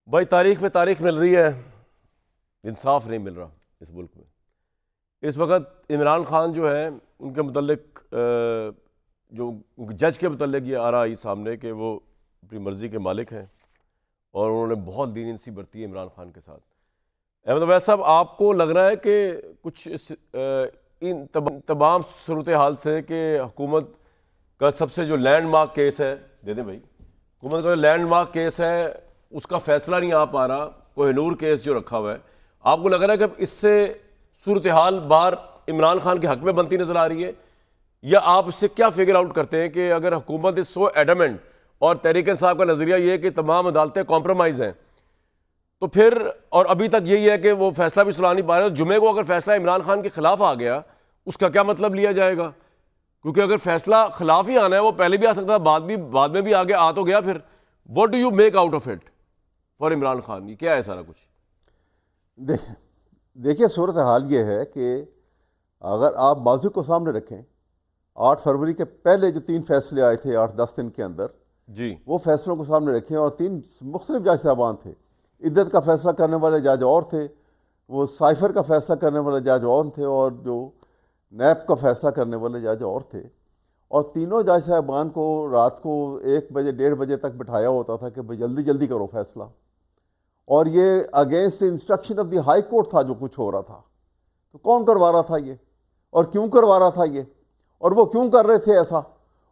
بھائی تاریخ پہ تاریخ مل رہی ہے، انصاف نہیں مل رہا اس ملک میں۔ اس وقت عمران خان جو ہے ان کے متعلق جو جج کے متعلق یہ آ رہا آئی سامنے کہ وہ اپنی مرضی کے مالک ہیں اور انہوں نے بہت لینینسی برتی ہے عمران خان کے ساتھ۔ احمد اویس صاحب، آپ کو لگ رہا ہے کہ کچھ ان تمام صورتحال سے کہ حکومت کا سب سے جو لینڈ مارک کیس ہے، دے دیں بھائی، حکومت کا جو لینڈ مارک کیس ہے اس کا فیصلہ نہیں آ پا رہا، کوہ نور کیس جو رکھا ہوا ہے، آپ کو لگ رہا ہے کہ اس سے صورتحال باہر عمران خان کے حق میں بنتی نظر آ رہی ہے، یا آپ اس سے کیا فگر آؤٹ کرتے ہیں کہ اگر حکومت از سو ایڈمنٹ اور تحریک انصاف کا نظریہ یہ ہے کہ تمام عدالتیں کمپرومائز ہیں، تو پھر اور ابھی تک یہی ہے کہ وہ فیصلہ بھی سنا نہیں پا رہے، جمعے کو اگر فیصلہ عمران خان کے خلاف آ گیا اس کا کیا مطلب لیا جائے گا؟ کیونکہ اگر فیصلہ خلاف ہی آنا ہے، وہ پہلے بھی آ سکتا ہے، بعد میں بھی آگے آ تو گیا، پھر what do you make out of it for Imran Khan? یہ کیا ہے سارا کچھ؟ دیکھیے صورتحال یہ ہے کہ اگر آپ بازو کو سامنے رکھیں، 8 فروری کے پہلے جو 3 فیصلے آئے تھے 8-10 دن کے اندر، جی وہ فیصلوں کو سامنے رکھیں، اور 3 مختلف جج صاحبان تھے۔ عدت کا فیصلہ کرنے والے جج اور تھے، وہ سائفر کا فیصلہ کرنے والے جج اور تھے، اور جو نیب کا فیصلہ کرنے والے جج اور تھے، اور تینوں جج صاحبان کو رات کو 1 بجے 1:30 بجے تک بٹھایا ہوتا تھا کہ بھئی جلدی جلدی کرو فیصلہ، اور یہ against instruction of the high court تھا جو کچھ ہو رہا تھا۔ تو کون کروا رہا تھا یہ، اور کیوں کروا رہا تھا یہ، اور وہ کیوں کر رہے تھے ایسا؟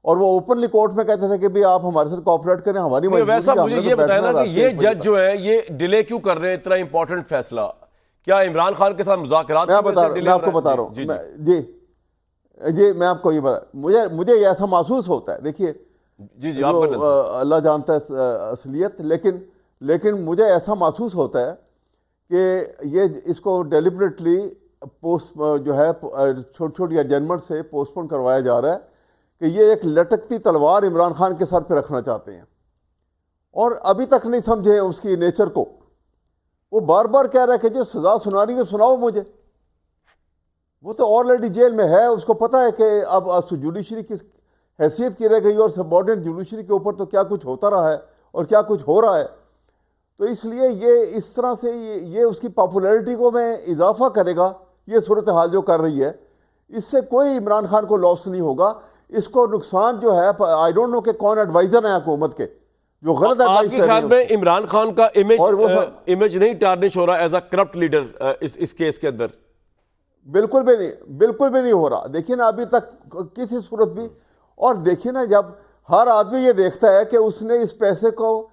اور وہ اوپنلی کورٹ میں کہتے تھے کہ بھی آپ ہمارے ساتھ کوآپریٹ کریں، ہماری مجبوری ہے۔ ویسا مجھے یہ بتایا نا کہ یہ جج جو ہے یہ ڈیلے کیوں کر رہے ہیں اتنا امپورٹنٹ فیصلہ؟ کیا عمران خان کے ساتھ مذاکرات؟ میں آپ کو بتا رہا ہوں جی میں آپ کو یہ بتا، مجھے یہ ایسا محسوس ہوتا ہے، دیکھیے جی اللہ جانتا ہے اصلیت، لیکن مجھے ایسا محسوس ہوتا ہے کہ یہ اس کو ڈیلیبریٹلی پوسٹ جو ہے چھوٹی چھوٹی ایڈجرمنٹ سے پوسٹ پون کروایا جا رہا ہے کہ یہ ایک لٹکتی تلوار عمران خان کے سر پہ رکھنا چاہتے ہیں، اور ابھی تک نہیں سمجھے اس کی نیچر کو۔ وہ بار بار کہہ رہا ہے کہ جو سزا سنانی ہے سناؤ مجھے، وہ تو آلریڈی جیل میں ہے، اس کو پتہ ہے کہ اب جوڈیشری کس حیثیت کی رہ گئی، اور سبارڈینٹ جوڈیشری کے اوپر تو کیا کچھ ہوتا رہا ہے اور کیا کچھ ہو رہا ہے۔ تو اس لیے یہ اس طرح سے یہ اس کی پاپولیرٹی کو میں اضافہ کرے گا، یہ صورتحال جو کر رہی ہے، اس سے کوئی عمران خان کو لاس نہیں ہوگا۔ اس کو نقصان جو ہے، آئی ڈونٹ نو کہ کون ایڈوائزر ہیں حکومت کے جو غلط ایڈوائز کر رہے ہیں۔ آپ کے خیال میں عمران خان کا امیج نہیں ٹارنش ہو رہا ایز اے کرپٹ لیڈر اس کیس کے اندر؟ بالکل بھی نہیں ہو رہا۔ دیکھیے نا ابھی تک کسی صورت بھی، اور دیکھیے نا جب ہر آدمی یہ دیکھتا ہے کہ اس نے اس پیسے کو،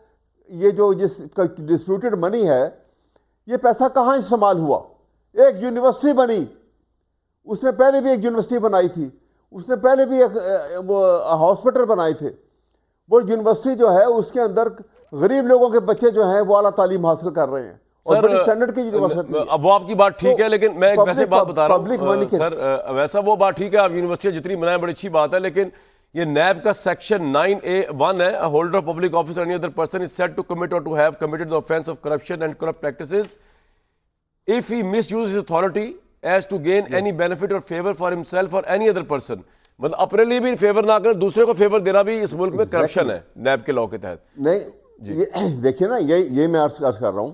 یہ جو جس کا ڈسپیوٹڈ منی ہے، یہ پیسہ کہاں استعمال ہوا؟ ایک یونیورسٹی بنی، اس نے پہلے بھی ایک یونیورسٹی بنائی تھی، اس نے پہلے بھی ایک وہ ہاسپٹل بنائے تھے۔ وہ یونیورسٹی جو ہے اس کے اندر غریب لوگوں کے بچے جو ہیں وہ اعلیٰ تعلیم حاصل کر رہے ہیں، اور بڑی اسٹینڈرڈ کی یونیورسٹی۔ اب وہ آپ کی بات ٹھیک ہے، لیکن میں ایک ویسے بات بتا رہا ہوں سر، ویسا وہ بات ٹھیک ہے، آپ یونیورسٹی جتنی بنائیں بڑی اچھی بات ہے، لیکن یہ نیب کا سیکشن 9A1 ہے، a holder of public office or any other person is said to commit or to have committed the offense of corruption and corrupt practices if he misuses his authority as to gain any benefit or favor for himself or any other person۔ مطلب اپنے لیے بھی fever نہ کرے، دوسرے کو fever دینا بھی اس ملک میں کرپشن ہے نیب کے لاء کے تحت۔ نہیں دیکھیے نا، یہ میں عرض کر رہا ہوں،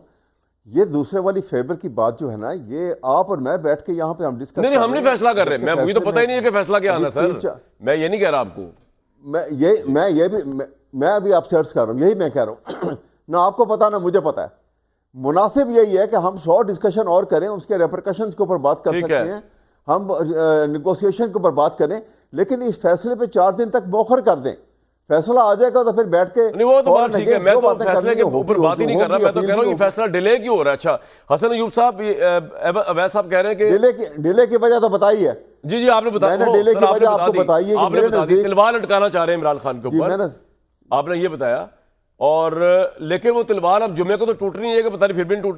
یہ دوسرے والی فیور کی بات جو ہے نا، یہ آپ اور میں بیٹھ کے یہاں پہ ہم ڈسکس نہیں ہم نہیں فیصلہ کر رہے، مجھے تو پتہ ہی نہیں ہے کہ فیصلہ کیا آنا سر، میں یہ نہیں کہہ رہا آپ کو، میں ابھی آپ سے عرض کر رہا ہوں، یہی میں کہہ رہا ہوں، نہ آپ کو پتا نہ مجھے پتا ہے۔ مناسب یہی ہے کہ ہم 100 ڈسکشن اور کریں، اس کے ریپرکشنز کے اوپر بات کر سکتے ہیں، ہم نیگوسیشن کے اوپر بات کریں، لیکن اس فیصلے پہ 4 دن تک مؤخر کر دیں۔ فیصلہ آ جائے گا تو پھر بیٹھ کے، نہیں وہ تو بات ٹھیک ہے، میں تو فیصلے کے اوپر بات ہی نہیں کر رہا، میں تو کہہ رہا ہوں یہ فیصلہ ڈیلے کیوں ہو رہا ہے۔ اچھا حسن ایوب صاحب، اویس صاحب کہہ رہے ہیں کہ ڈیلے کی وجہ تو بتائی ہے۔ جی آپ نے بتایا، میں نے ڈیلے کی وجہ آپ کو بتائی ہے کہ میرے نزدیک تلوار لٹکانا چاہ رہے ہیں عمران خان کے اوپر، آپ نے یہ بتایا، اور لیکن وہ تلوار اب جمعے کو تو ٹوٹ رہی ہے کہ پتہ نہیں پھر بھی نہیں ٹوٹ رہی۔